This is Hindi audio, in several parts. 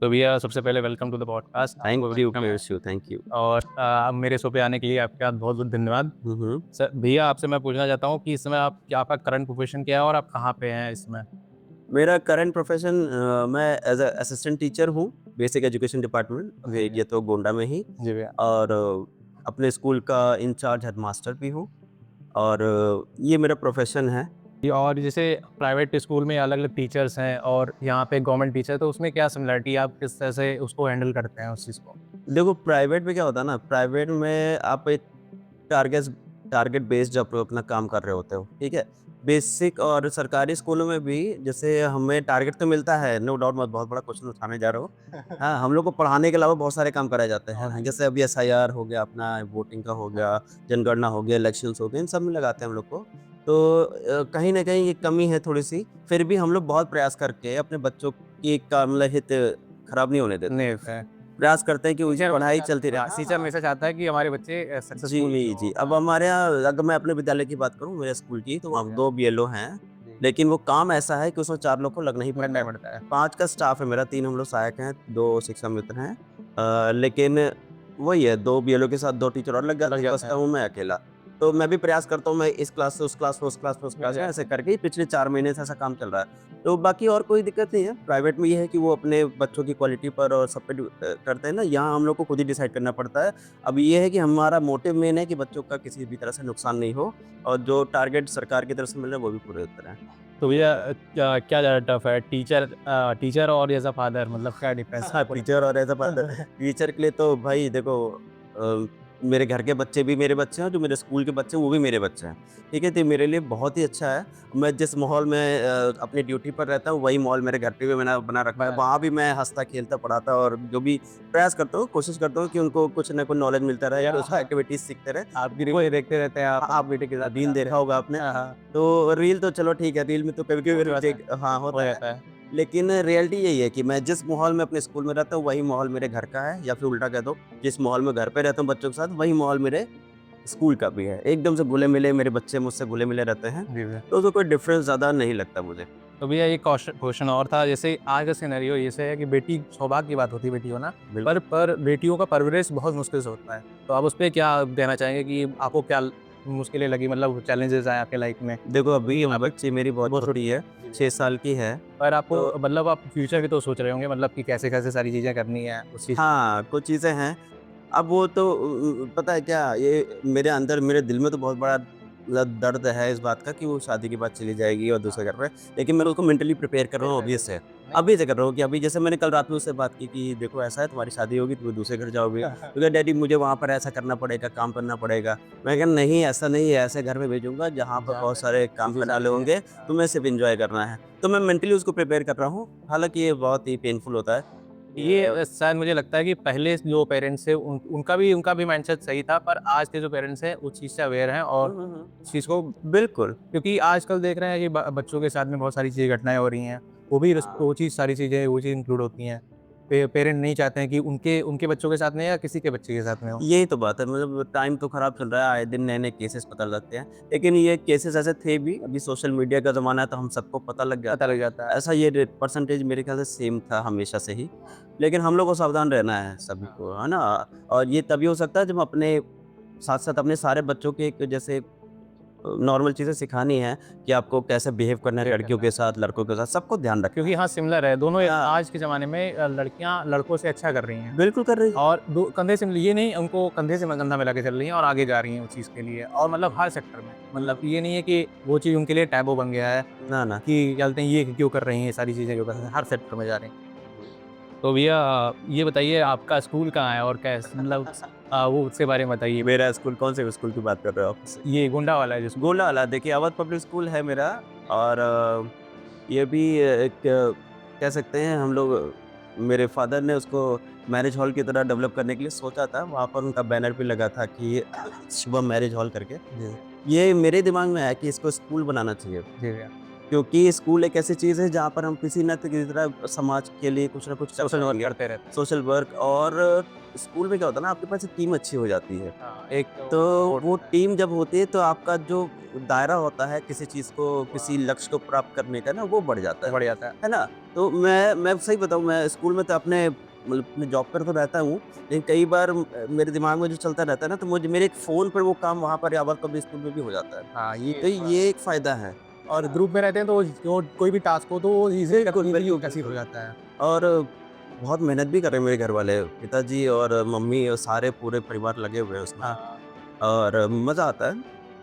तो भैया सबसे पहले welcome to the podcast. Thank आपको यू, वेलकम है। Thank you. और मेरे शो पे आने के लिए आपका बहुत-बहुत धन्यवाद। हुँ, हुँ। सर भैया आपसे मैं पूछना चाहता हूँ कि इस समय आप क्या आपका करंट प्रोफ़ेशन क्या है और आप कहाँ पे हैं इस समय? मेरा करंट प्रोफ़ेशन मैं एज़ अ असिस्टेंट टीचर हूँ, बेसिक एजुकेशन डिपार्टमेंट जी, ये तो गोंडा में ही जी भैया। और अपने स्कूल का इंचार्ज हेडमास्टर भी हूँ और ये मेरा प्रोफ़ेशन है। और जैसे प्राइवेट स्कूल में अलग-अलग टीचर्स हैं और यहाँ पे गवर्नमेंट टीचर, तो उसमें क्या सिमिलैरिटी है? आप किस तरह से उसको हैंडल करते हैं उस चीज़ को? देखो प्राइवेट में क्या होता है ना, प्राइवेट में आप एक टारगेट्स टारगेट बेस्ड आप अपना काम कर रहे होते हो, ठीक है? बेसिक और सरकारी स्कूलों में भी जैसे हमें टारगेट तो मिलता है, नो डाउट मैं बहुत बड़ा क्वेश्चन उठाने जा रहा हूँ। हाँ, हम लोग को पढ़ाने के अलावा बहुत सारे काम कराए जाते हैं। हाँ, जैसे अभी एसआईआर हो गया, अपना वोटिंग का हो गया, जनगणना हो गया, इलेक्शंस हो गए, इन सब में लगाते हैं हम लोग को। तो कहीं न कहीं ये कमी है थोड़ी-सी, फिर भी हम लोग बहुत प्रयास करके अपने बच्चों की का मतलब हित खराब नहीं होने देते। नहीं है। प्रयास करते हैं कि उनकी टीचर पढ़ाई चलती रहे। टीचर हमेशा चाहता है कि हमारे बच्चे सक्सेसफुल जी, जी। हों। अब हमारे यहाँ अगर मैं अपने विद्यालय की बात करूँ, मेरे स्कूल की, तो हम जी, 2 बीएलओ हैं, जी। लेकिन वो काम ऐसा है कि उसमें 4 लोग को लगना ही पड़ता लगना है। पड़ता है। 5 का स्टाफ है मेरा, 3 हम लोग सहायक हैं, 2 शिक्षा मित्र हैं। लेकिन वही है, 2 बीएलओ के साथ 2 टीचर और लग लग जाते हैं, जाता बचता है। हूँ मैं अकेला। तो मैं भी प्रयास करता हूँ, मैं इस क्लास से उस क्लास में, उस क्लास में उस मिल क्लास में, जाए। ऐसे करके ही पिछले 4 महीने से ऐसा काम चल रहा है। तो बाकी और कोई दिक्कत नहीं है, प्राइवेट में ये है कि वो अपने बच्चों की क्वालिटी पर और सब पे करते हैं ना, यहाँ हम लोग को खुद ही डिसाइड करना पड़ता है। अब ये है कि हमारा मोटिव मेन है कि बच्चों का किसी भी तरह से नुकसान नहीं हो और जो टारगेट सरकार की तरफ से मिल रहा है, वो भी पूरे होते रहें। तो भैया क्या क्या ज़्यादा टफ है? टीचर और एज़ अ फादर, मतलब क्या डिफरेंस हाँ, आपको टीचर और एज़ अ फादर टीचर के लिए तो भाई देखो अ, मेरे घर के बच्चे भी मेरे बच्चे हैं और जो मेरे स्कूल के बच्चे हैं, वो भी मेरे बच्चे हैं। ठीक है? तो ये मेरे लिए बहुत ही अच्छा है। मैं जिस माहौल में अपनी ड्यूटी पर रहता हूँ, वही माहौल मेरे घर पे भी मैंने बना रखा है। बना वहाँ रखा भी है। मैं हँसता, खेलता, पढ़ाता और जो भी प्रयास करता हूँ, कोशिश करता हूँ कि उनको कुछ ना कुछ नॉलेज मिलता रहे, भैया कुछ एक्टिविटीज़ सीखते रहे। आपकी रील को देखते रहते हैं आप हाँ, अपने आप बेटे के साथ रील लगाते देखा हैं। होगा आपने। हाँ, हाँ, तो रील तो चलो ठीक है, रील में तो कभी-कभी थोड़ा-सा हाँ, हो होता है। जाता है। लेकिन रियलिटी यही है कि मैं जिस माहौल में अपने स्कूल में रहता हूँ, वही माहौल मेरे घर का है या फिर उल्टा कह दो, जिस माहौल में घर पे रहता हूँ बच्चों के साथ, वही माहौल मेरे स्कूल का भी है। एकदम से घुले-मिले मेरे बच्चे मुझसे घुले-मिले रहते हैं, जी भैया। तो उसमें कोई डिफरेंस ज़्यादा नहीं लगता मुझे। तो भैया एक क्वेश्चन और था, जैसे आज का सिनेरियो ऐसे है कि बेटी सौभाग्य की बात होती है बेटी होना, बिल्कुल। पर बेटियों का परवरिश बहुत मुश्किल से होता है। तो आप उस पे क्या कहना चाहेंगे कि आपको क्या मुश्किलें लगी, मतलब चैलेंजेस आए आपके लाइफ में? देखो अभी आप बच्ची मेरी बहुत बहुत छोटी छोटी है, जी भैया। 6 साल की है, पर आपको तो मतलब आप फ्यूचर की तो सोच रहे होंगे, मतलब कि कैसे-कैसे सारी चीज़ें करनी है उस चीज़। हाँ, कुछ चीज़ें हैं। अब वो तो पता है क्या, ये मेरे अंदर मेरे दिल में तो बहुत बड़ा मतलब दर्द है इस बात का कि वो शादी के बाद चली जाएगी और दूसरे घर पे। लेकिन मैं उसको मेंटली प्रिपेयर कर रहा हूँ अभी से। अभी से कर रहा हूँ कि अभी जैसे मैंने कल रात में उससे बात की कि देखो ऐसा है तुम्हारी शादी होगी, तुम दूसरे घर जाओगे। तो कहा डैडी मुझे वहाँ पर ऐसा करना पड़ेगा, काम करना पड़ेगा। मैं कहा नहीं ऐसा नहीं है, ऐसे घर में भेजूँगा जहाँ पर जहाँ बहुत पे सारे काम इज़ी करने सारी वाले चीज़ें। होंगे, हाँ। तुम्हें सिर्फ़ एन्जॉय करना है। तो मैं मेंटली उसको प्रिपेयर कर रहा हूँ। हालाँकि ये बहुत ही पेनफुल होता है। ये शायद मुझे लगता है कि पहले जो पेरेंट्स थे उनका भी माइंडसेट सही था, पर आज के जो पेरेंट्स हैं उस चीज़ से अवेयर हैं और हुँ, हुँ, हुँ। इस चीज़ को, बिल्कुल। क्योंकि आजकल देख रहे हैं कि बच्चों के साथ में बहुत सारी चीज़ें घटनाएँ हो रही हैं। वो चीज़ सारी चीज़ें वो चीज़ इंक्लूड होती हैं। पेरेंट नहीं चाहते हैं कि उनके उनके बच्चों के साथ में या किसी के बच्चे के साथ में हो। यही तो बात है, मतलब टाइम तो खराब चल रहा है, आए दिन नए-नए केसेस पता लगते हैं। लेकिन ये केसेस ऐसे थे भी, अभी सोशल मीडिया का ज़माना है तो हम सबको पता लग पता जाता लग है। जाता है। ऐसा ये रे परसेंटेज मेरे ख्याल से सेम था हमेशा से ही। लेकिन हम लोग को सावधान रहना है सभी हाँ। को, है ना? और ये तभी हो सकता है जब हम अपने साथ-साथ अपने सारे बच्चों के एक जैसे नॉर्मल चीज़ें सिखानी है कि आपको कैसे बिहेव करना है बिहेव लड़कियों करना है। के साथ, लड़कों के साथ, सबको ध्यान रखना क्योंकि है। हाँ, सिमिलर है दोनों। हाँ, आज के ज़माने में लड़कियाँ लड़कों से अच्छा कर रही हैं। बिल्कुल कर रही है। और दो कंधे से ये नहीं, उनको कंधे से कंधा मिला के चल रही हैं और आगे जा रही हैं उस चीज़ के लिए, और मतलब हर सेक्टर में। मतलब हुँ, ये नहीं है कि वो चीज़ उनके लिए टैबू बन गया है ना, ना। कि क्या बोलते हैं, ये क्यों कर रही हैं, ये सारी चीज़ें क्यों कर रही हैं, हर सेक्टर में जा रही हैं। तो भैया ये बताइए आपका स्कूल कहाँ है और कैस मतलब वो उसके बारे में बताइए। मेरा स्कूल कौन से स्कूल की बात कर रहे हो आप? ये गोंडा वाला है जिसको। गोलाला देखिए अवध पब्लिक स्कूल है मेरा और ये भी एक कह सकते हैं हम लोग मेरे फादर ने उसको मैरिज हॉल की तरह डेवलप करने के लिए सोचा था। वहाँ पर उनका बैनर भी लगा था कि शुभम मैरिज हॉल करके। जी, ये मेरे दिमाग में आया कि इसको स्कूल बनाना चाहिए। जी भैया। क्योंकि स्कूल एक ऐसी चीज़ है जहाँ पर हम किसी न किसी तरह समाज के लिए कुछ ना कुछ सोशल करते वर्क रहेंगे। करते रहते हैं। सोशल वर्क और स्कूल में क्या होता है ना, आपके पास एक टीम अच्छी हो जाती है। हाँ, एक तो तो सपोर्ट वो रहता है। टीम जब होती है तो आपका जो दायरा होता है किसी चीज़ को, किसी वाह! लक्ष्य को प्राप्त करने का ना, वो बढ़ जाता वो बढ़ जाता है। है ना? तो मैं सही बताऊँ, मैं स्कूल में तो अपने मतलब अपने जॉब पर तो रहता हूँ, लेकिन कई बार मेरे दिमाग में जो चलता रहता है ना, तो मुझे मेरे एक फ़ोन पर वो काम वहाँ पर या वर्क कभी स्कूल में भी हो जाता है। हाँ, ये तो थोड़ा ये एक फ़ायदा है और ना? ग्रुप में रहते हैं तो जो कोई भी टास्क हो तो वो बिल्कुल, ईज़िली बिल्कुल, कंसीव हो बिल्कुल। जाता है। और बहुत मेहनत भी कर रहे हैं मेरे घर वाले, पिताजी और मम्मी और सारे पूरे परिवार लगे हुए हैं उसमें। हाँ, और मज़ा आता है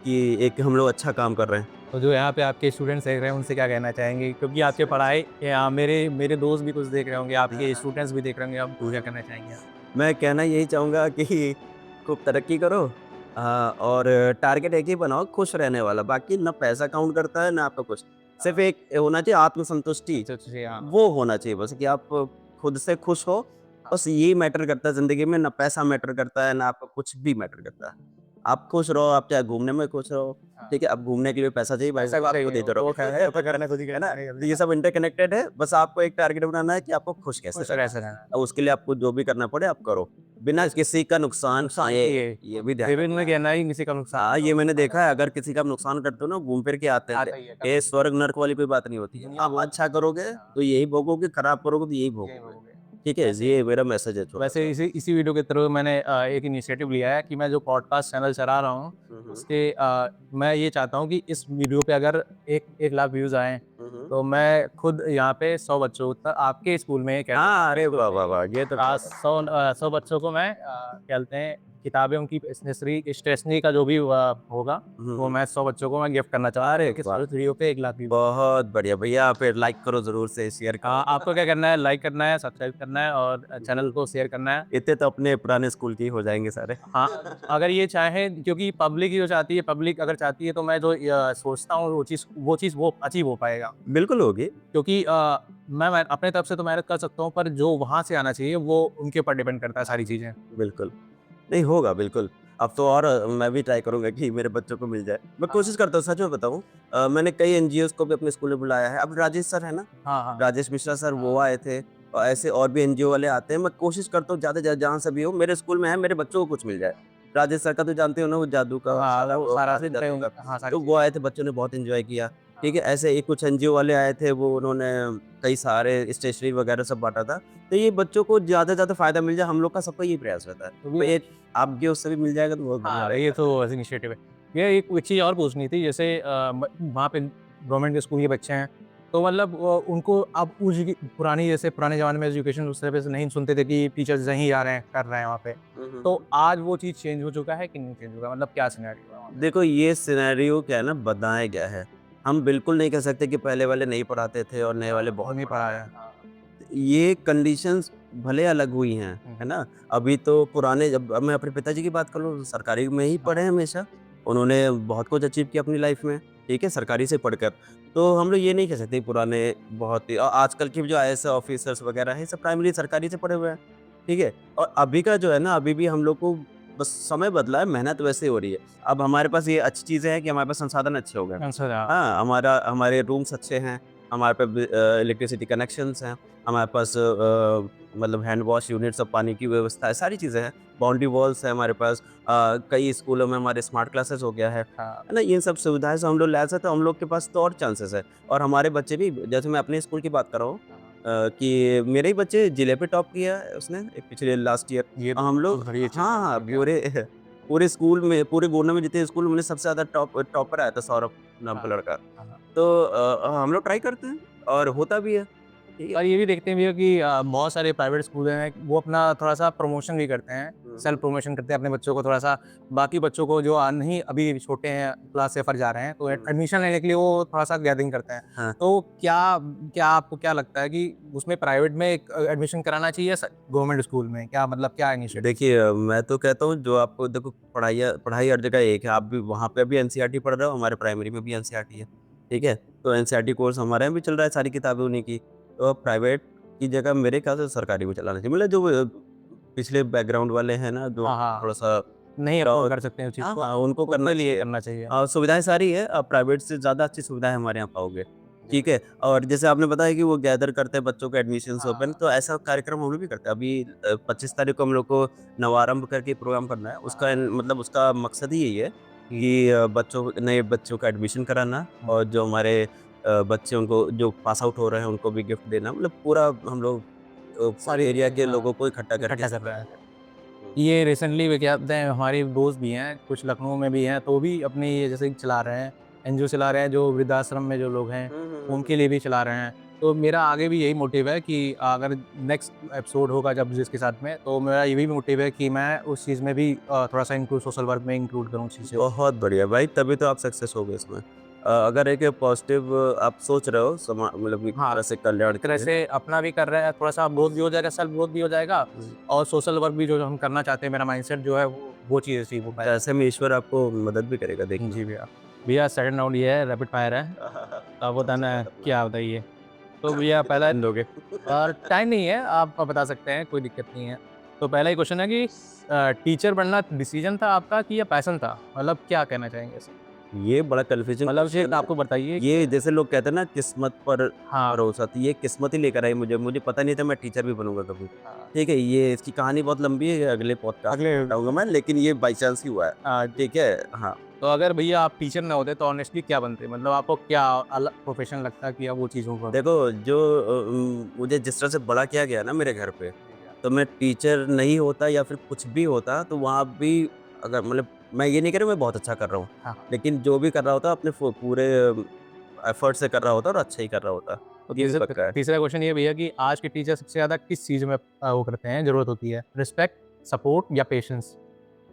कि एक हम लोग अच्छा काम कर रहे हैं। तो जो यहाँ पे आपके स्टूडेंट्स देख रहे हैं उनसे क्या कहना चाहेंगे? क्योंकि आपके पढ़ाई या मेरे मेरे दोस्त भी कुछ देख रहे होंगे, हाँ, आपके हाँ, स्टूडेंट्स भी देख रहे होंगे, आप हाँ, तो क्या हाँ। कहना चाहेंगे आप? मैं कहना यही चाहूँगा कि खूब तरक्की करो, और टारगेट एक ही बनाओ खुश रहने वाला, बाकी ना पैसा काउंट करता है ना आपका कुछ। सिर्फ़ एक होना चाहिए आत्मसंतुष्टि, अच्छा, अच्छा, जी, हाँ। वो होना चाहिए बस कि आप खुद से खुश हो, बस यही मैटर करता है ज़िंदगी में, ना पैसा मैटर करता है, ना आपका कुछ भी मैटर करता है। आप खुश रहो, आप चाहे घूमने में खुश रहो, हाँ, ठीक है? अब घूमने के लिए पैसा चाहिए भाई, ऐसा वो भी आप खुद चाहिए, देते रहो। वो क्या है, तो करना खुद ही है ना? करना तो ये है, सब इंटरकनेक्टेड है, बस आपको एक टारगेट बनाना है कि आपको खुश कैसे खुश रहना है। कैसे रहना है। अब उसके लिए आपको जो भी करना पड़े आप करो, बिना किसी का नुकसान, नुकसान ये भी ध्यान विभिन्न रखना में है। कहना ही किसी का नुकसान हाँ, ये मैंने देखा है, अगर किसी का आप नुकसान करते हो ना, घूम फिर के आते हैं। आता ही है, ये स्वर्ग नर्क वाली कोई बात नहीं होती है। दुनिया आप बहुत अच्छा करोगे हाँ, तो यही भोगोगे, खराब करोगे तो यही यही भोगोगे। बोलोगे। ठीक है? वैसे ये मेरा मैसेज है वैसे छोटा-सा। इसी वीडियो के थ्रू मैंने एक इनिशिएटिव लिया है कि मैं जो पॉडकास्ट चैनल चला रहा हूँ, हुँ, हुँ। उसके मैं ये चाहता हूँ कि इस वीडियो पे अगर 1 लाख व्यूज़ आएँ, हुँ, हुँ। तो मैं खुद यहाँ पे 100 बच्चों तक आपके स्कूल में क्या हाँ, अरे वाह, वाह, वाह! ये तो 100 बच्चों को मैं क्या बोलते हैं किताबें उनकी स्टेशनरी का जो भी होगा, हुँ, वो हुँ। मैं 100 बच्चों को मैं गिफ्ट करना चाहता अरे हूँ कि वाह! इस वीडियो पे 1 लाख व्यूज़ बहुत बढ़िया भैया, आप लाइक करो ज़रूर से, शेयर करो। आपको क्या करना है, लाइक करना है, सब्सक्राइब करना है और हुँ, हुँ। चैनल को शेयर करना है। इतने तो अपने पुराने स्कूल के ही हो जाएँगे सारे। हाँ, अगर ये चाहें क्योंकि पब्लिक ही जो चाहती है, पब्लिक अगर चाहती है तो मैं जो सोचता हूँ वो अचीव हो पाएगा। बिल्कुल होगी, क्योंकि मैं अपने तरफ से तो मेहनत कर सकता हूँ, पर जो वहाँ से आना चाहिए वो उनके ऊपर डिपेंड करता है सारी चीज़ें। बिल्कुल। नहीं होगा बिल्कुल। अब तो और मैं भी ट्राई करूँगा कि मेरे बच्चों को मिल जाए। मैं कोशिश करता हूँ, सच में बताऊँ, मैंने कई एनजीओज़ को भी अपने स्कूल में बुलाया है। अब राजेश सर है ना, हाँ, हाँ। राजेश मिश्रा सर वो हाँ, आए थे और ऐसे और भी एनजीओ वाले आते हैं। मैं कोशिश करता हूँ ज़्यादा से ज़्यादा जहाँ से भी हो मेरे स्कूल में है, मेरे बच्चों को कुछ मिल जाए। राजेश सर का तो जानते हो ना, वो जादू का हाँ, सारा वो वो सारा काफ़ी तय जादू का। हाँ, सारी तो वो चीज़ें। आए थे, बच्चों ने बहुत एन्जॉय किया। ठीक है? हाँ, ऐसे ही कुछ एनजीओ वाले आए थे, वो उन्होंने कई सारे स्टेशनरी वगैरह सब बाँटा था। तो ये बच्चों को ज़्यादा से ज़्यादा फ़ायदा मिल जाए, हम लोग का सबका यही प्रयास रहता है। तो तो ये एक आपके उससे भी मिल जाएगा तो बहुत बढ़िया हाँ, ये रहेगा। तो इनिशिएटिव है। ये एक चीज़ और पूछनी थी जैसे वहाँ पे गवर्नमेंट के स्कूल के बच्चे हैं, तो मतलब उनको अब पुरानी जैसे पुराने ज़माने में एजुकेशन उस तरह से नहीं सुनते थे कि टीचर्स यहीं आ रहे हैं, कर रहे हैं वहाँ पे। हुँ, हुँ, तो हुँ। आज वो चीज़ चेंज हो चुका है कि नहीं चेंज हुआ? मतलब क्या सिनेरियो है वहाँ पे? देखो ये सिनेरियो क्या है ना, बनाया गया है। हम बिल्कुल नहीं कह सकते कि पहले वाले नहीं पढ़ाते थे और नए वाले वो बहुत नहीं पढ़ा पढ़ा है। रहे हैं। हाँ। ये कंडीशंस भले अलग हुई हैं, हुँ, है हुँ। ना? अभी तो पुराने जब अब मैं अपने पिताजी की बात करूँ, सरकारी में ही पढ़े हाँ, हैं हमेशा। उन्होंने बहुत कुछ अचीव किया अपनी लाइफ में, ठीक है? सरकारी से पढ़कर। तो हम लोग ये नहीं कह सकते पुराने बहुत ही आजकल के जो आईएएस ऑफिसर्स वगैरह हैं, सब प्राइमरी सरकारी से पढ़े हुए हैं, ठीक है? और अभी का जो है ना, अभी भी हम लोग को बस समय बदला है, मेहनत वैसे ही हो रही है। अब हमारे पास ये अच्छी चीज़ें हैं कि हमारे पास संसाधन अच्छे हो गए हैं। आंसर हाँ। हाँ, हमारे रूम्स अच्छे हैं, हमारे पे इलेक्ट्रिसिटी कनेक्शंस हैं, हमारे पास मतलब हैंड वॉश यूनिट्स और पानी की व्यवस्था है, सारी चीज़ें हैं। बाउंड्री वॉल्स है हमारे पास, कई स्कूलों में हमारे स्मार्ट क्लासेस हो गया हाँ, है ना? ये सब सुविधाएँ से हम लोग लैस है, तो हम लोग के पास तो और चांसेस है। और हमारे बच्चे भी, जैसे मैं अपने स्कूल की बात कर रहा हूँ, हाँ। कि मेरे ही बच्चे जिले पे टॉप किया है उसने पिछले लास्ट ईयर। ये तो हम बहुत लोग बढ़िया चीज़ हाँ, है हाँ, ये क्या पूरे पूरे स्कूल में, पूरे गोंडा में जितने स्कूल में सबसे ज़्यादा टॉपर आया था, सौरभ नाम का हाँ, लड़का। हाँ, हाँ। तो हम लोग ट्राई करते हैं और होता भी है, ठीक है? और ये भी देखते हैं भैया कि बहुत सारे प्राइवेट स्कूल हैं, वो अपना थोड़ा-सा प्रमोशन भी करते हैं, हुँ, सेल्फ हुँ। प्रमोशन करते हैं अपने बच्चों को थोड़ा-सा बाकी बच्चों को जो नहीं अभी छोटे हैं, क्लास से फर्स्ट जा रहे हैं, तो हुँ। एडमिशन लेने के लिए वो थोड़ा-सा गैदरिंग करते हैं। हाँ। तो क्या क्या आपको क्या लगता है कि उसमें प्राइवेट में एक एडमिशन कराना चाहिए गवर्नमेंट स्कूल में? क्या मतलब क्या इनिशिएटिव? देखिए, मैं तो कहता हूँ जो आपको देखो, पढ़ाई हर जगह एक है, आप भी वहाँ पे भी एनसीईआरटी पढ़ रहे हो, हमारे प्राइमरी में भी एनसीईआरटी है, ठीक है? तो एनसीईआरटी कोर्स हमारे यहाँ भी चल रहा है, सारी किताबें उन्हीं की। तो प्राइवेट की जगह मेरे ख्याल से सरकारी में चलाना चाहिए। मतलब जो पिछले बैकग्राउंड वाले हैं ना, जो हाँ, हाँ। थोड़ा-सा नहीं अफ़ोर्ड कर सकते हैं उस चीज़ हाँ, को, हाँ, उनको करना उनके लिए चाहिए। करना चाहिए। सुविधाएँ सारी है, प्राइवेट से ज़्यादा अच्छी सुविधाएँ हमारे यहाँ पाओगे। ठीक है? और जैसे आपने बताया कि वो गैदर करते हैं बच्चों के एडमिशन्स हाँ। ओपन, तो ऐसा कार्यक्रम हम लोग भी करते हैं। अभी 25 तारीख को हम लोग को नवारंभ करके प्रोग्राम करना है। उसका मतलब उसका मकसद ही यही है कि बच्चों नए बच्चों का एडमिशन कराना और जो हमारे बच्चे उनको जो पास आउट हो रहे हैं उनको भी गिफ्ट देना। मतलब पूरा हम लोग सारे एरिया के हाँ, लोगों को इकट्ठा करके इकट्ठा इस कर पर रहा है। हुँ। ये रिसेंटली वे क्या बोलते हैं, हमारे दोस्त भी हैं, कुछ लखनऊ में भी हैं, तो वो भी अपनी ये जैसे चला रहे हैं, एनजीओ चला रहे हैं, जो वृद्धाश्रम में जो लोग हैं, हुँ, हुँ, हुँ, उनके हुँ। लिए भी चला रहे हैं। तो मेरा आगे भी यही मोटिव है कि अगर नेक्स्ट एपिसोड होगा जब जिसके साथ में, तो मेरा ये भी मोटिव है कि मैं उस चीज़ में भी थोड़ा-सा इंक्लूड सोशल वर्क में इंक्लूड करूँ चीज़ों को। बहुत बढ़िया भाई, तभी तो आप सक्सेस हो गए इसमें। अगर एक पॉजिटिव आप सोच रहे हो मतलब एक हाँ, तरह से कल्याण एक तरह के लिए। से अपना भी कर रहे हैं, थोड़ा-सा ग्रोथ भी हो जाएगा, सेल्फ ग्रोथ भी हो जाएगा हुँ। और सोशल वर्क भी जो हम करना चाहते हैं, मेरा माइंडसेट जो है वो चीज़ अचीव हो तो पाएगा। ऐसे में ईश्वर आपको मदद भी करेगा देखना। जी भैया। भैया सेकंड राउंड ये है, रैपिड फायर है। अब सबसे बताना है खतरनाक। क्या बताइए? तो भैया पहला लोगे। टाइम नहीं है, आप बता सकते हैं, कोई दिक्कत नहीं है। तो पहला ही क्वेश्चन है कि टीचर बनना डिसीज़न था आपका कि या पैशन था? मतलब क्या कहना चाहेंगे इसमें? ये बड़ा कन्फ्यूज़िंग मतलब ये क्वेश्चन है। आपको बताइए कि ये जैसे लोग कहते हैं ना किस्मत पर हाँ, भरोसा, तो ये किस्मत ही लेकर आई मुझे। मुझे पता नहीं था मैं टीचर भी बनूँगा कभी। हाँ, ठीक है, ये इसकी कहानी बहुत लंबी है, ये अगले पॉडकास्ट अगले में बताऊँगा मैं, लेकिन ये बाय चांस ही हुआ है। जी। ठीक है? हाँ। तो अगर भैया आप टीचर ना होते तो ऑनेस्टली क्या बनते? मतलब आपको क्या अलग प्रोफ़ेशन लगता कि आप वो चीज़ होगा? देखो जो मुझे जिस तरह से बड़ा किया गया ना मेरे घर पे, जी भैया। तो मैं टीचर नहीं होता या फिर कुछ भी होता तो वहाँ भी अगर मतलब मैं ये नहीं कह रहा मैं बहुत अच्छा कर रहा हूँ, हाँ, हाँ। लेकिन जो भी कर रहा होता अपने पूरे एफर्ट से कर रहा होता और अच्छा ही कर रहा होता। तो ये भी तीसरा पक्का है। तीसरा क्वेश्चन ये भैया कि आज के टीचर सबसे ज़्यादा किस चीज़ में वो करते हैं, ज़रूरत होती है? रिस्पेक्ट, सपोर्ट या पेशेंस?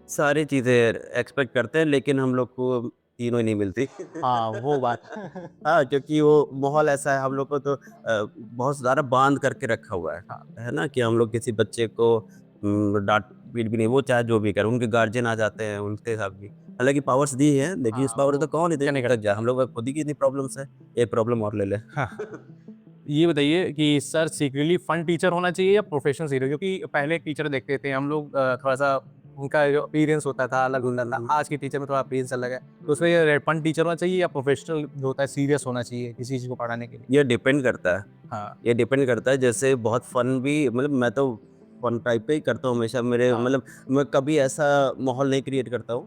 सारी चीज़ें एक्सपेक्ट करते हैं लेकिन हम लोग को तीनों ही नहीं मिलती। हाँ, वो बात। हाँ, क्योंकि वो माहौल ऐसा है हम लोग को तो बहुत ज़्यादा बाँध करके रखा हुआ हाँ, है ना? कि हम लोग किसी बच्चे को डाँट-पीट भी नहीं वो चाहे जो भी करे, उनके गार्डियन आ जाते हैं उनके साथ भी। हालाँकि पावर्स दी हैं, लेकिन इस हाँ, पावर वो से कौन इतनी क्या नहीं दूर कर तक जाए? सकते। हम लोग खुद ही की इतनी प्रॉब्लम्स है, एक प्रॉब्लम और ले लें। हाँ, हाँ। ये बताइए कि सर सीक्रेटली फन टीचर होना चाहिए या प्रोफेशनल हीरो? क्योंकि पहले टीचर देखते थे हम लोग थोड़ा-सा उनका जो अपीयरेंस होता था अलग होता था। हुँ, आज के टीचर में थोड़ा अपीयरेंस अलग है। तो हुँ। उसमें ये फन टीचर होना चाहिए या प्रोफेशनल जो होता है सीरियस होना चाहिए किसी चीज़ को पढ़ाने के लिए? ये डिपेंड करता है। हाँ, ये डिपेंड करता है जैसे बहुत फन भी मतलब मैं तो फन टाइप पे ही करता हूँ हमेशा मेरे हाँ, मतलब मैं कभी ऐसा माहौल नहीं क्रिएट करता हूँ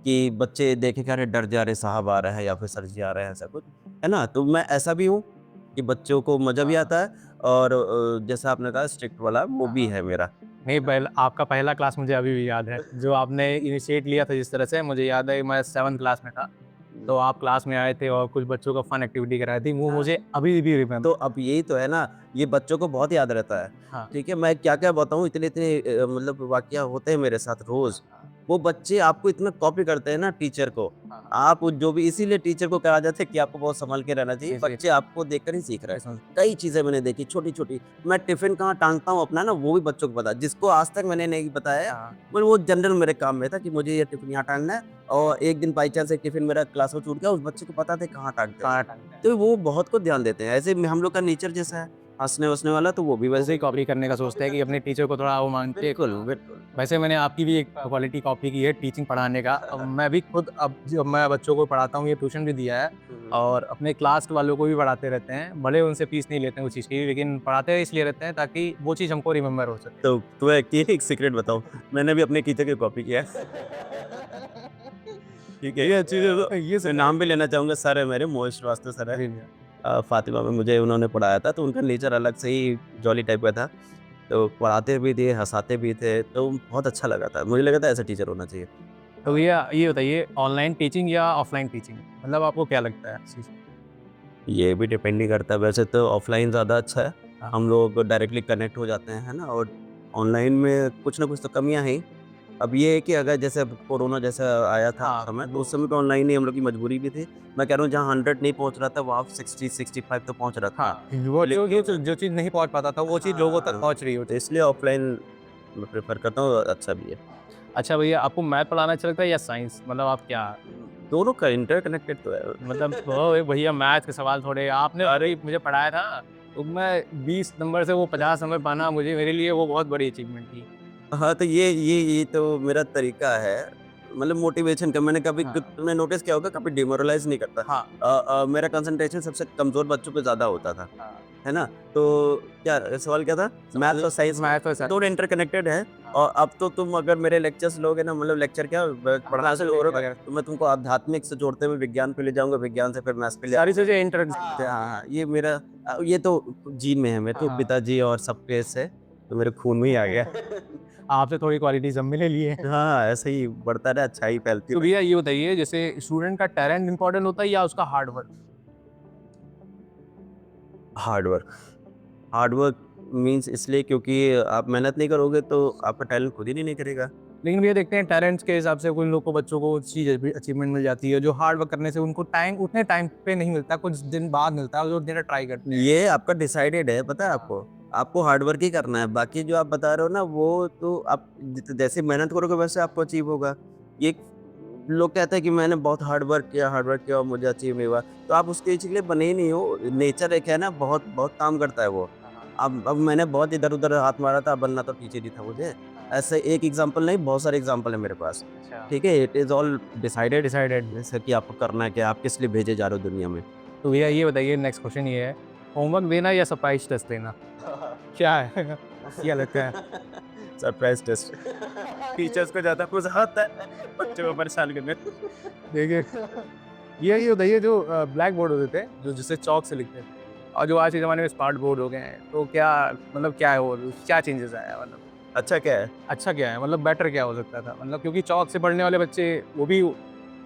कि बच्चे देखें कि अरे डर जा रहे साहब आ रहे हैं या फिर सर जी आ रहे हैं ऐसा कुछ है ना तो मैं ऐसा भी हूँ कि बच्चों को मजा भी हाँ, आता है और जैसा आपने कहा स्ट्रिक्ट वाला वो हाँ, भी हाँ। है मेरा। नहीं आपका पहला क्लास मुझे अभी भी याद है। जो आपने इनिशिएट लिया था जिस तरह से मुझे याद है मैं 7th क्लास में था। तो आप क्लास में आए थे और कुछ बच्चों को फन एक्टिविटी कराई थी। वो हाँ। मुझे अभी भी तो रिमेम्बर अब यही तो है ना, ये बच्चों को बहुत याद रहता है। हाँ, ठीक है, मैं क्या-क्या बताऊँ इतने-इतने मतलब वाक़या होते हैं मेरे साथ रोज़। हाँ, हाँ, वो बच्चे आपको इतना कॉपी करते हैं ना टीचर को, हाँ, हाँ। आप जो भी इसीलिए टीचर को कहा जाता है कि आपको बहुत सँभल के रहना चाहिए, जी, बच्चे आपको देखकर ही सीख रहे हैं। जी। कई चीज़ें मैंने देखी छोटी-छोटी, मैं टिफ़िन कहाँ टाँगता हूँ अपना ना वो भी बच्चों को पता है, जिसको आज तक मैंने नहीं बताया, हाँ, पर वो जनरल मेरे काम में था कि मुझे ये टिफ़िन यहाँ टाँगना है और एक दिन बाई चांस एक टिफ़िन मेरा क्लास में छूट गया, उस बच्चे को पता था कहाँ टाँगते हैं। कहाँ टाँगते हैं। तो वो बहुत को ध्यान देते हैं। ऐसे में हम लोग का नेचर जैसा है, हँसने-वसने वाला तो वो भी वैसे वैसे ही ही कॉपी करने का सोचते हैं कि अपने टीचर को थोड़ा वो मान के बिल्कुल, बिल्कुल। वैसे मैंने आपकी भी एक क्वालिटी कॉपी की है टीचिंग पढ़ाने का। अब मैं भी खुद अब जब मैं बच्चों को पढ़ाता हूँ, ये ट्यूशन भी दिया है हुँ। और अपने क्लास वालों को भी पढ़ाते रहते हैं। भले उनसे फीस नहीं लेते हैं उस चीज़ की, लेकिन पढ़ाते इसलिए रहते हैं ताकि वो चीज़ हमको रिमेम्बर हो सके। तो तुम्हें एक सीक्रेट बताऊँ, मैंने भी अपने टीचर की कॉपी किया है। ठीक है? ये अच्छी ये मैं सिखाई नाम भी लेना चाहूँगा सर है मेरे मोहित श्रीवास्तव सर है। जी भैया। फातिमा में मुझे उन्होंने पढ़ाया था, तो उनका नेचर अलग से ही जॉली टाइप का था। तो पढ़ाते भी थे, हँसाते भी थे, तो बहुत अच्छा लगा था। मुझे लगा था ऐसा टीचर होना चाहिए। तो भैया ये बताइए ऑनलाइन टीचिंग या ऑफलाइन टीचिंग? मतलब आपको क्या लगता है इस चीज़ में? ये भी डिपेंड नहीं करता, वैसे तो ऑफ़लाइन ज़्यादा अच्छा है। हाँ, हम लोग डायरेक्टली कनेक्ट हो जाते हैं, है ना? और ऑनलाइन में कुछ ना कुछ तो कमियाँ हैं ही। अब ये है कि अगर जैसे अब कोरोना जैसा आया था हाँ, समय, तो वो उस समय पे ऑनलाइन ही हम लोग की मजबूरी भी थी। मैं कह रहा हूँ जहाँ 100 नहीं पहुँच रहा था, वहाँ 60-65 तो पहुँच रहा था। हाँ, वो लेकिन जो चीज़ नहीं पहुँच पाता था, वो चीज़ लोगों तक हाँ, पहुँच रही है वो तो चीज़। इसलिए ऑफ़लाइन मैं प्रेफ़र करता हूँ, अच्छा भी है। अच्छा भैया आपको मैथ पढ़ाना अच्छा लगता है या साइंस? मतलब आप क्या दोनों का इंटरकनेक्टेड तो है। मतलब ओए भैया मैथ के सवाल थोड़े आपने अरे मुझे पढ़ाया था, तो मैं 20 नंबर से वो 50 नंबर पाना मुझे मेरे लिए वो बहुत बड़ी अचीवमेंट थी। हाँ, तो ये तो मेरा तरीका है। मतलब मोटिवेशन का मैंने कभी हाँ। तुमने नोटिस किया होगा कभी डिमोरलाइज नहीं करता। हाँ। मेरा कंसंट्रेशन सबसे कमजोर बच्चों पे ज्यादा होता था, हाँ। है ना? तो क्या सवाल क्या था? मैथ्स और साइंस मैथ और साइंस। दोनों इंटरकनेक्टेड है। हाँ। और अब तो तुम अगर मेरे लेक्चर्स लोगे ना, मतलब लेक्चर क्या पढ़ना से लोगे वगैरह तो मैं तुमको आध्यात्मिक से जोड़ते हुए विज्ञान पे ले जाऊंगा, विज्ञान से फिर मैथ्स पे ले सारी जाऊंगा। चीजें इंटर। हाँ हाँ, ये मेरा ये तो जीन में है, मेरे तो हाँ। पिताजी और सबके से तो मेरे खून में ही आ गया। आपसे थोड़ी क्वालिटीज हम भी ले लिए हैं। हाँ, ऐसे ही बढ़ता रहा, अच्छाई फैलती तो रहे। भैया ये बताइए, जैसे स्टूडेंट का टैलेंट इंपॉर्टेंट होता है या उसका hard work? Hard work. Hard work means इसलिए क्योंकि आप मेहनत नहीं करोगे तो आपका टैलेंट खुद ही नहीं निखरेगा। लेकिन भैया देखते हैं टैलेंट्स के हिसाब से कुछ लोग को, बच्चों को चीज अचीवमेंट मिल जाती है जो हार्ड वर्क करने से उनको टाइम उतने टाइम पे नहीं मिलता, कुछ दिन बाद मिलता है और जो दिन ट्राई करते हैं। ये आपका डिसाइडेड है, पता है आपको। आपको हार्ड वर्क ही करना है, बाकी जो आप बता रहे हो ना वो तो आप जैसे मेहनत करोगे वैसे आपको अचीव होगा। ये लोग कहते हैं कि मैंने बहुत हार्ड वर्क किया और मुझे अचीव नहीं हुआ। तो आप उसके चीज के लिए बने ही नहीं हो। नेचर एक है ना, बहुत बहुत काम करता है वो। अब मैंने बहुत इधर उधर हाथ मारा था, बनना तो टीचर ही था मुझे। ऐसे एक एग्जाम्पल नहीं, बहुत सारे एग्जाम्पल है मेरे पास। अच्छा। ठीक है, it is all decided. Decided. जैसे कि आपको करना है क्या, आप किस लिए भेजे जा रहे हो दुनिया में। तो भैया ये बताइए, नेक्स्ट क्वेश्चन ये है, होमवर्क देना या सरप्राइज टेस्ट देना? क्या है? क्या लगता है? Surprise test. टीचर्स को ज्यादा मजा आता है बच्चों को परेशान करने। देखिए, ये बताइए, जो ब्लैक बोर्ड होते थे जो जिससे चौक से लिखते थे, और जो आज के ज़माने में स्मार्ट बोर्ड हो गए हैं, तो क्या मतलब क्या है वो, क्या चेंजेस आया है मतलब? अच्छा क्या है? अच्छा क्या है मतलब, बेटर क्या हो सकता था मतलब? क्योंकि चौक से पढ़ने वाले बच्चे वो भी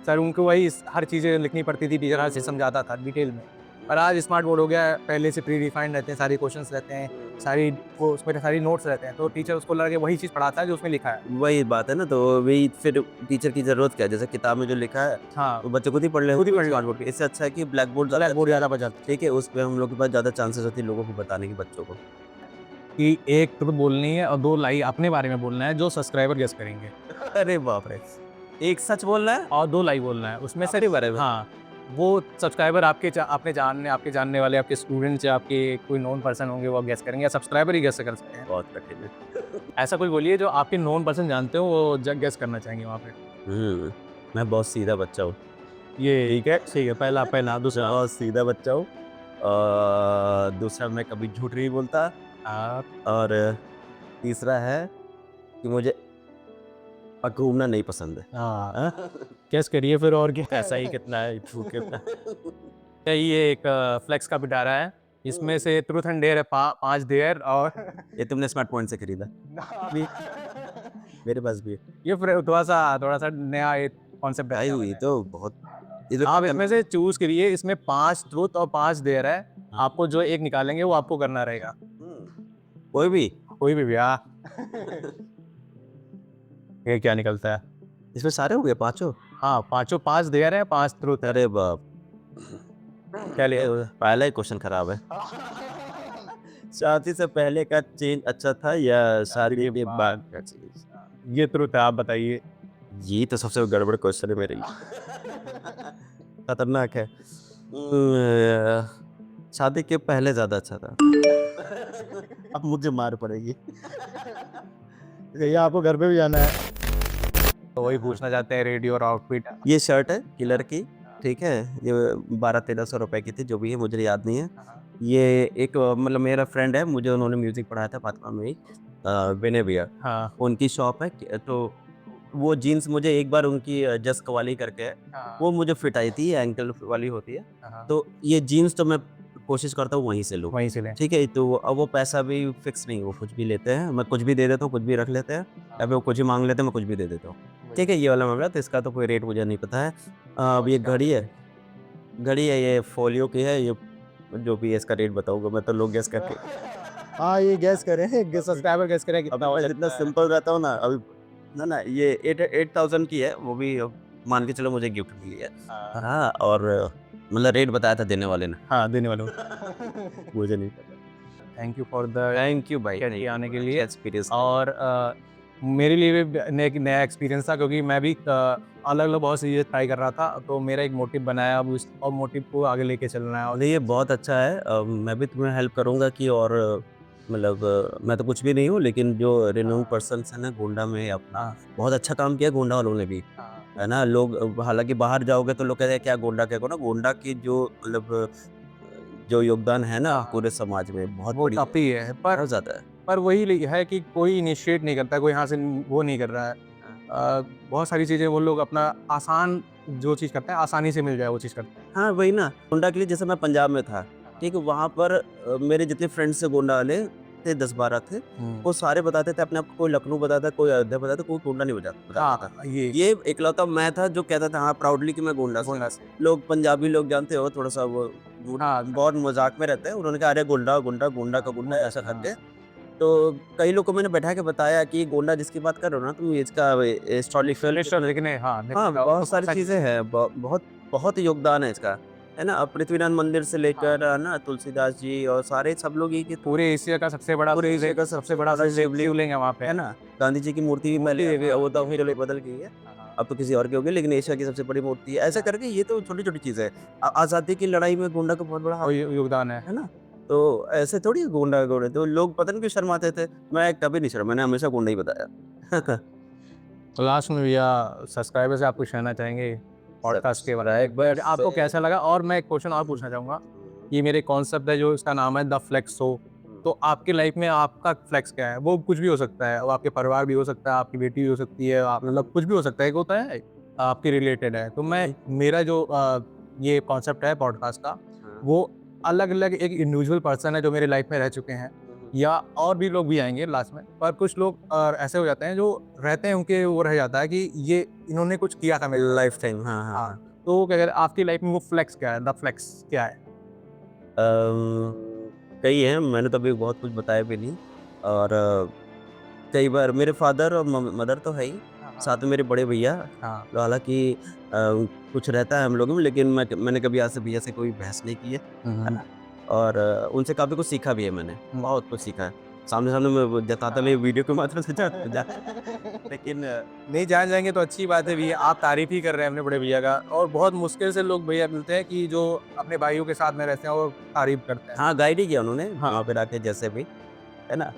सर उनको वही हर चीज़ें लिखनी पड़ती थी, टीचर हर चीज़ समझाता था डिटेल में। पर आज स्मार्ट बोर्ड हो गया है, पहले से प्री डिफाइंड रहते हैं, सारे क्वेश्चंस रहते हैं, सारी वो उसमें सारी नोट्स रहते हैं, तो टीचर उसको लगा के वही चीज़ पढ़ाता है जो उसमें लिखा है। वही बात है ना, तो वही फिर टीचर की जरूरत क्या है? जैसे किताब में जो लिखा है हाँ, वो बच्चे खुद ही पढ़ ले, खुद ही पढ़ स्मार्ट लेंगे। बोर्ड पे। इससे अच्छा है कि ब्लैक बोर्ड ब्लैक बोर्ड ज़्यादा बचाता ठीक है, उस पे हम लोग के पास ज्यादा चांसेस होती है लोगों को बताने की, बच्चों को। कि एक ट्रुथ बोलनी है और 2 लाई अपने बारे में बोलना है जो सब्सक्राइबर गेस करेंगे, अरे बाप रे, एक सच बोलना है और 2 लाई बोलना है। उसमें से अपने बारे में। हाँ, वो सब्सक्राइबर आपके जानने वाले, आपके स्टूडेंट्स या आपके कोई नोन पर्सन होंगे वो गेस करेंगे, या सब्सक्राइबर ही गेस कर सकते हैं। बहुत कठिन है। ऐसा कोई बोलिए जो आपके नोन पर्सन जानते हो वो गेस करना चाहेंगे वहाँ पे। मैं बहुत सीधा बच्चा हूँ। ये ठीक है, पहला पहला दूसरा। बहुत सीधा बच्चा हूँ। दूसरा, मैं कभी झूठ नहीं बोलता। हाँ, और तीसरा है कि मुझे घूमना नहीं पसंद है। हाँ, हाँ? गेस करिए फिर और क्या। पैसा ही कितना है, झूठ कितना है। ये एक फ्लेक्स का पिटारा है, इसमें से ट्रूथ एंड डेयर है, 5 डेयर और ये तुमने स्मार्ट पॉइंट से खरीदा? भी मेरे पास भी है। ये फिर थोड़ा सा नया एक कॉन्सेप्ट आई है। हुई तो बहुत, ये तो आप इसमें से चूज करिए, इसमें 5 ट्रूथ और 5 डेयर है, हाँ। आपको जो एक निकालेंगे वो आपको करना रहेगा। कोई भी। कोई भी भैया। ये क्या निकलता है? इसमें सारे हो गए पांचों? हाँ, पांचों 5 डेयर है, 5 ट्रूथ है। अरे बाप, क्या लिया? पहला ही क्वेश्चन खराब है। शादी से पहले का चेंज अच्छा था या शादी के बाद का चेंज? ये ट्रूथ है, आप बताइए। ये तो सबसे गड़बड़ क्वेश्चन है मेरे लिए। खतरनाक है। शादी के पहले ज्यादा अच्छा था। अब मुझे मार पड़ेगी। भैया आपको घर पे भी जाना है, तो वही पूछना चाहते हैं, रेडियो और आउटफिट। ये शर्ट है किलर की, ठीक है। ये 1200-1300 रुपए की थी, जो भी है मुझे याद नहीं है। ये एक मतलब मेरा फ्रेंड है, मुझे उन्होंने म्यूजिक पढ़ाया था फातिमा में ही, विनय भैया। हाँ, उनकी शॉप है तो वो जीन्स मुझे एक बार उनकी जस कवाली करके है, वो मुझे फिट आई थी, एंकल वाली होती है। तो ये जीन्स तो मैं कोशिश करता हूँ वहीं से लूँ। वहीं से लें। ठीक है, तो अब वो पैसा भी फिक्स नहीं, वो कुछ भी लेते हैं, मैं कुछ भी दे देता हूँ, कुछ भी रख लेते हैं, या फिर वो कुछ ही मांग लेते हैं, मैं कुछ भी दे देता हूँ। ठीक है, ये वाला मामला, तो इसका तो कोई रेट मुझे नहीं पता है। अब ये घड़ी है, ये फोलियो की है, ये जो भी है इसका रेट बताऊंगा मैं, तो लोग गेस करके हाँ, ये गैस करें, सब्सक्राइबर गैस करें अब मैं इतना सिंपल रहता हूँ ना अभी। ना ये 8,000 की है, वो भी मान के चलो मुझे गिफ्ट मिली है। हाँ, और मतलब रेट बताया था देने वाले ने, हाँ, देने वालों। मुझे नहीं पता। Thank you for the thank you भाई, आने के लिए। एक्सपीरियंस। और मेरे लिए भी एक नया एक्सपीरियंस था, क्योंकि मैं भी अलग अलग बहुत सी चीज़ें ट्राई कर रहा था, तो मेरा एक मोटिव बनाया, अब उस और मोटिव को आगे लेके चलना है। और नहीं, ये बहुत अच्छा है। मैं भी तुम्हें हेल्प करूंगा कि और मतलब मैं तो कुछ भी नहीं हूँ, लेकिन जो रिनोन पर्सन है ना गोंडा में अपना, हाँ, बहुत अच्छा काम किया गोंडा वालों ने भी। हाँ, है ना? लोग हालाँकि बाहर जाओगे तो लोग कहते हैं क्या गोंडा क्या गोंडा? गोंडा की जो मतलब जो योगदान है ना हाँ, पूरे समाज में बहुत वो बड़ी है, काफ़ी है, बहुत ज़्यादा है। पर वही है कि कोई इनिशिएट नहीं करता है, कोई यहाँ से वो नहीं कर रहा है। हाँ। बहुत सारी चीज़ें वो लोग अपना आसान जो चीज़ करते हैं, आसानी से मिल जाए वो चीज़ करते हैं। हाँ, वही ना, गोंडा के लिए जैसे मैं पंजाब में था, ठीक है? वहाँ पर मेरे जितने फ्रेंड्स थे गोंडा वाले थे 10-12 थे, हुँ। वो सारे बताते थे अपने आप को कोई लखनऊ बताता, कोई अयोध्या बताता, कोई गोंडा नहीं बताता था। हाँ, ये ये इकलौता मैं था जो कहता था हाँ, प्राउडली कि मैं गोंडा से हूँ। गोंडा से। लोग पंजाबी लोग जानते हो थोड़ा-सा वो हाँ, बहुत मज़ाक में रहते हैं। उन्होंने कहा अरे गोंडा, गोंडा, गोंडा का गोंडा ऐसा हाँ, करके। तो कई लोग को मैंने बैठा के बताया कि गोंडा जिसकी बात कर रहे हो ना तुम इसका हिस्टोरिकल लिटरेचर लिखने हाँ, हाँ, लिखने का बहुत बहुत सारी सारी चीज़ें हैं, बहुत बहुत योगदान है इसका, है ना? पृथ्वीनाथ मंदिर से हाँ, लेकर है ना, तुलसीदास जी और सारे सब लोग यही के पूरे एशिया का सबसे बड़ा पूरे एशिया का सबसे सबसे बड़ा बड़ा शिवलिंग, शिवलिंग है वहाँ पे। है ना? गांधी जी की मूर्ति भी मूर्ति पहले देवी अभी हाँ, वो तो ये फिर बदल गई है, हाँ, अब तो किसी और की हो गई, लेकिन एशिया की सबसे बड़ी मूर्ति है। ऐसा हाँ, करके ये तो छोटी-छोटी चीज़ें हैं। आज़ादी की लड़ाई में गोंडा का बहुत बड़ा हाथ और योगदान है। है ना? तो ऐसे थोड़ी है गोंडा गोंडा तो लोग पता नहीं क्यों शर्माते थे, मैं कभी नहीं शर्मा, मैंने हमेशा गोंडा ही बताया। तो लास्ट में भैया सब्सक्राइबर से आप कुछ कहना चाहेंगे पॉडकास्ट के बारे में? सब्सक्राइबर आपको से कैसा लगा? और मैं एक क्वेश्चन और पूछना चाहूँगा, हुँ, ये मेरे कॉन्सेप्ट है जो इसका नाम है द फ्लेक्स शो। हुँ। तो आपकी लाइफ में आपका फ्लेक्स क्या है? वो कुछ भी हो सकता है, वो आपके परिवार भी हो सकता है, आपकी बेटी भी हो सकती है, आप मतलब कुछ भी हो सकता है, एक होता है आपके रिलेटेड है। तो मैं मेरा जो ये कॉन्सेप्ट है पॉडकास्ट का, हाँ। वो अलग-अलग एक इंडिविजुअल पर्सन है जो मेरे लाइफ में रह चुके हैं हुँ, हुँ। या और भी लोग भी आएँगे लास्ट में। पर कुछ लोग ऐसे हो जाते हैं जो रहते हैं उनके वो रह जाता है कि ये इन्होंने कुछ किया था मेरे लाइफ टाइम हाँ, हाँ, हाँ, हाँ। तो क्या कहते हैं आपकी लाइफ में वो फ्लेक्स क्या है? द फ्लेक्स क्या है? कई हैं, मैंने तो अभी बहुत कुछ बताया भी नहीं और कई बार मेरे फादर और मदर तो है ही, हाँ, हाँ। साथ में मेरे बड़े भैया, हाँ। हालाँकि कुछ रहता है हम लोगों में लेकिन मैंने कभी आज से भैया से कोई बहस नहीं की हुँ, है हुँ। ना? और उनसे काफ़ी कुछ सीखा भी है मैंने, हुँ। बहुत कुछ सीखा है। सामने-सामने मैं वो जताता नहीं, हाँ। वीडियो के माध्यम से जा लेकिन नहीं जान जाएँगे तो अच्छी बात है भैया, आप तारीफ़ ही कर रहे हैं अपने बड़े भैया का और बहुत मुश्किल से लोग भैया मिलते हैं कि जो अपने भाइयों के साथ में रहते हैं और तारीफ़ करते हैं। हाँ, गाइड ही किया उन्होंने हाँ। वहाँ पे रह के जैसे भी। है ना?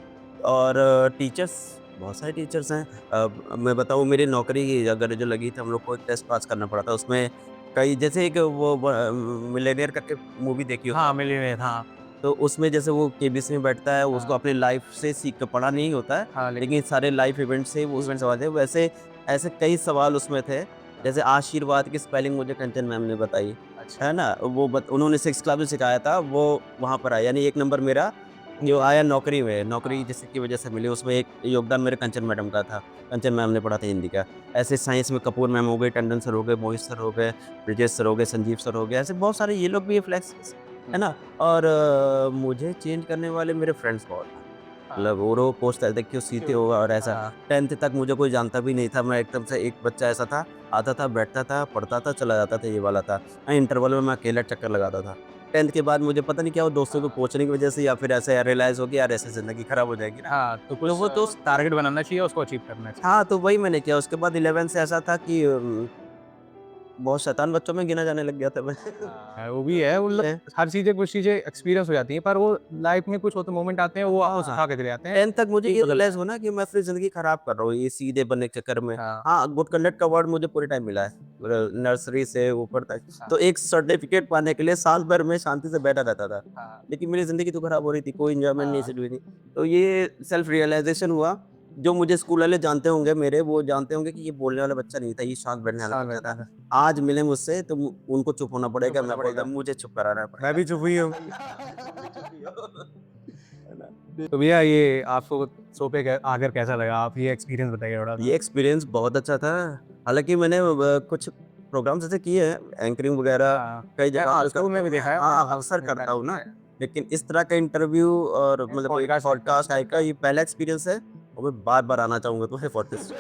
और टीचर्स बहुत सारे टीचर्स हैं। मैं बताऊँ मेरी नौकरी अगर जो लगी थी हम लोग को एक टेस्ट पास करना पड़ा था उसमें कई जैसे एक वो मिलियनेयर करके मूवी देखी हो हाँ, मिलियनेयर हाँ। तो उसमें जैसे वो केबीसी में बैठता है उसको हाँ, अपनी लाइफ से सीख के पढ़ा नहीं होता है, हाँ, लेकिन लेकिन सारे लाइफ इवेंट से वो उसमें इवेंट सवाल थे। वैसे ऐसे कई सवाल उसमें थे, जैसे आशीर्वाद की स्पेलिंग मुझे कंचन मैम ने बताई, अच्छा। है ना? वो उन्होंने 6th क्लास में सिखाया था वो वहाँ पर आया यानी 1 नंबर मेरा जो आया नौकरी में, नौकरी हाँ, जिसकी वजह से मिली उसमें एक योगदान मेरे कंचन मैडम का था। कंचन मैम ने पढ़ा था हिंदी का। ऐसे साइंस में कपूर मैम हो गए, टंडन सर हो गए, मोहित सर हो गए, ब्रिजेश सर हो गए, संजीव सर हो गए, ऐसे बहुत सारे ये लोग भी फ्लेक्स हुँ, है ना? और मुझे चेंज करने वाले मेरे फ्रेंड्स बहुत हैं। हाँ। मतलब वो लोग पोस्ट डालते क्यों सीते हो और ऐसा। हाँ, 10th तक मुझे कोई जानता भी नहीं था। मैं एकदम से एक बच्चा ऐसा था, आता था, बैठता था, पढ़ता था, चला जाता था, ये वाला था। इंटरवल में मैं अकेला चक्कर लगाता था। 10th के बाद मुझे पता नहीं क्या वो दोस्तों को हाँ। पूछने की वजह से या फिर ऐसे रियलाइज़ हो गया यार ऐसे ज़िंदगी खराब हो जाएगी ना। हाँ, तो तो कुछ वो तो टारगेट बनाना चाहिए, उसको अचीव करना चाहिए। हाँ, तो वही मैंने किया। उसके बाद 11th से ऐसा था कि बहुत शैतान बच्चों में गिना जाने लग गया था मैं। हाँ, वो भी है मतलब हर चीज़ें कुछ चीज़ें एक्सपीरियंस हो जाती हैं, पर वो लाइफ में कुछ होते मोमेंट आते हैं, वो आपको हाँ। सिखा के चले जाते हैं 10th तक मुझे कि ये बदलना रियलाइज़ है। हुआ ना कि मैं अपनी ज़िंदगी खराब कर रहा हूँ, ये सीधे बनने के चक्कर में। हाँ, हाँ, गुड कंडक्ट का अवार्ड मुझे पूरे टाइम मिला है, नर्सरी से ऊपर तक। हाँ, तो एक सर्टिफ़िकेट पाने के लिए साल भर मैं शांति से बैठा रहता था। हाँ, लेकिन मेरी ज़िंदगी तो खराब हो रही थी, कोई एन्जॉयमेंट नहीं, हाँ, ऐसे हुई नहीं। तो ये सेल्फ रियलाइज़ेशन हुआ, जो मुझे स्कूल वाले जानते होंगे मेरे, वो जानते होंगे कि ये बोलने वाला बच्चा नहीं था, ये शांत बैठने वाला साल बच्चा रहता था। है। आज मिले मुझसे तो उनको चुप होना चुप पड़ेगा, होना मैं बोलता पड़ेगा। मुझे चुप कराना मैं भी पड़ेगा। चुप हुई हूँ। है ना? तो भैया ये आपको शो पे आकर कैसा लगा? आप ये एक्सपीरियंस बताइए थोड़ा-सा? ये एक्सपीरियंस बहुत अच्छा था। हालाँकि मैंने कुछ प्रोग्राम्स ऐसे किए हैं, एंकरिंग वगैरह हाँ, कई मैं जगह पे आजतक करता में हूँ भी मैं। देखा है और हाँ, अक्सर आपने करता बताया हूँ ना, है। लेकिन इस तरह का इंटरव्यू और मतलब एक पॉडकास्ट टाइप पॉडकास्ट टाइप का ये पहला एक्सपीरियंस है और मैं बार-बार आना चाहूँगा तुम्हारे पॉडकास्ट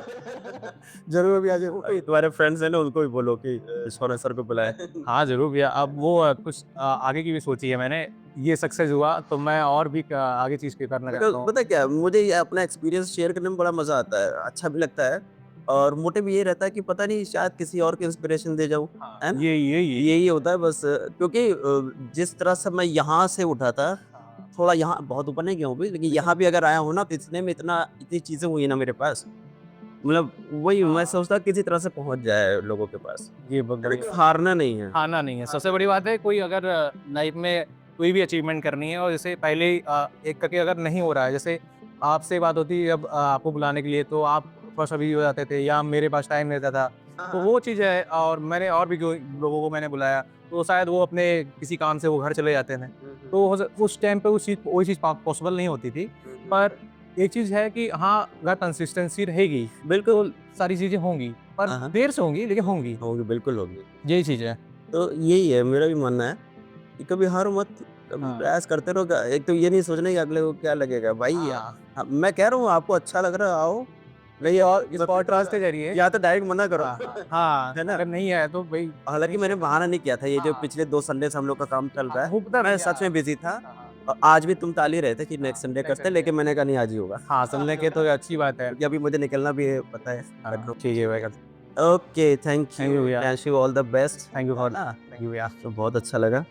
ज़रूर भैया, ज़रूर। अभी तुम्हारे फ्रेंड्स हैं ना उनको भी बोलो कि सोना सर को बुलाएँ। हाँ, ज़रूर भैया। अब वो कुछ आगे की भी सोची है मैंने। ये सक्सेस हुआ तो मैं और भी आगे चीज़ की करना बिकॉज़ चाहता हूँ। पता है क्या, मुझे ये अपना एक्सपीरियंस शेयर करने में बड़ा मज़ा आता है, अच्छा भी लगता है और मोटिव ये रहता है कि पता नहीं शायद किसी और को इंस्पिरेशन दे जाऊँ, हाँ, है ना? ये यही यही होता है बस क्योंकि जिस तरह से मैं यहाँ से उठा था, हाँ, थोड़ा यहाँ बहुत ऊपर नहीं गया हूँ अभी, लेकिन यहाँ भी अगर आया हूँ ना, तो इतने में इतनी चीज़ें हुई ना मेरे पास, मतलब वही मैं सोचता किसी तरह से पहुंच जाए लोगों के पास, ये बहुत लेकिन बढ़िया। हारना नहीं है। हारना नहीं है, सबसे बड़ी बात है कोई अगर लाइफ में कोई भी अचीवमेंट करनी है और जैसे पहले ही एक करके अगर नहीं हो रहा है, जैसे आपसे बात होती है अब आपको बुलाने के लिए तो आप फर्स्ट अभी हो जाते थे या मेरे पास टाइम रहता था, तो वो चीज़ है और मैंने और भी जो लोगों को मैंने बुलाया, तो शायद वो अपने किसी काम से वो घर चले जाते थे। तो उस टाइम पे उस चीज़ वही चीज़ पॉसिबल नहीं होती थी। पर एक चीज़ है कि हाँ, अगर कंसिस्टेंसी रहेगी, बिल्कुल। तो सारी चीज़ें होंगी, पर हाँ, हाँ। देर से होंगी लेकिन होंगी, होगी, बिल्कुल होगी। यही चीज़ है। तो यही है, मेरा भी मानना है कि कभी हारो मत, कभी हाँ। प्रयास करते रहो। एक तो ये नहीं सोचना कि अगले को क्या लगेगा भाई। हाँ। मैं कह रहा हूँ आपको अच्छा लग रहा है, आओ, नहीं और इस मैं पॉडकास्ट के ज़रिए या तो डायरेक्ट मना करो। हाँ, हाँ, है ना? अगर नहीं आया तो भई हालाँकि मैंने बहाना नहीं किया था, ये जो हाँ, पिछले 2 संडे से हम लोग का काम चल रहा हाँ, है, वो पता है मैं भैया सच में बिज़ी था। हाँ, हाँ, आज भी तुम टाल ही रहे थे कि नेक्स्ट हाँ, संडे नेक्स्ट करते हैं, संडे लेकिन मैंने कहा नहीं आज ही होगा। हाँ, सुनने के तो अच्छी बात है। क्योंकि अभी मुझे निकलना भी है, पता है। हाँ, ठीक है भैया, okay, thank thank you you, भैया, wish you all the best. Thank you है फॉर ना? थैंक यू भैया। तो बहुत अच्छा लगा।